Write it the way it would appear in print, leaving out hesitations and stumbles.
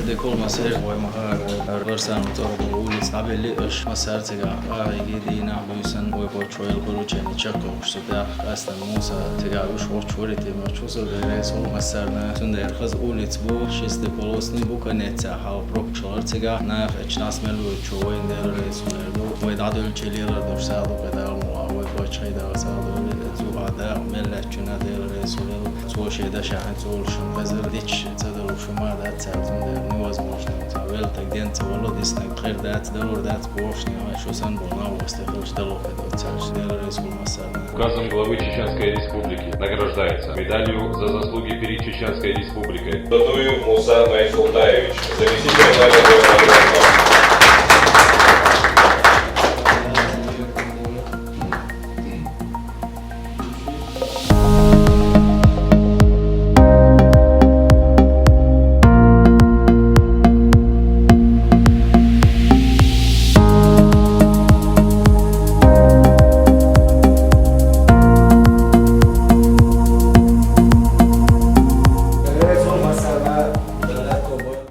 de kol masir way mahar versan torbo ulic nabeli ash masartiga gidina buysan way pochoel korucheni chako shtada aslan musa tiga ush ochorite machuso reso masarna sunder khaz ulic bu shiste polosni bu kanetsa ha propchartiga na echnas melu choin der resunerdo way dadul cheliler dorsado pedal way pochayda asado zuhada melachuna der resuler sosheda shahan sol shunfazir dich tadal shumada tsadum der невозможно. Wel tagdien tawallo disnak khair dat dalor dat porshni shosan bolna vostехлось дало это царь республики Масарна. Указом главы Чеченской Республики награждается медалью за заслуги перед Чеченской Республикой. Датую Муса Найсултаевич, заместитель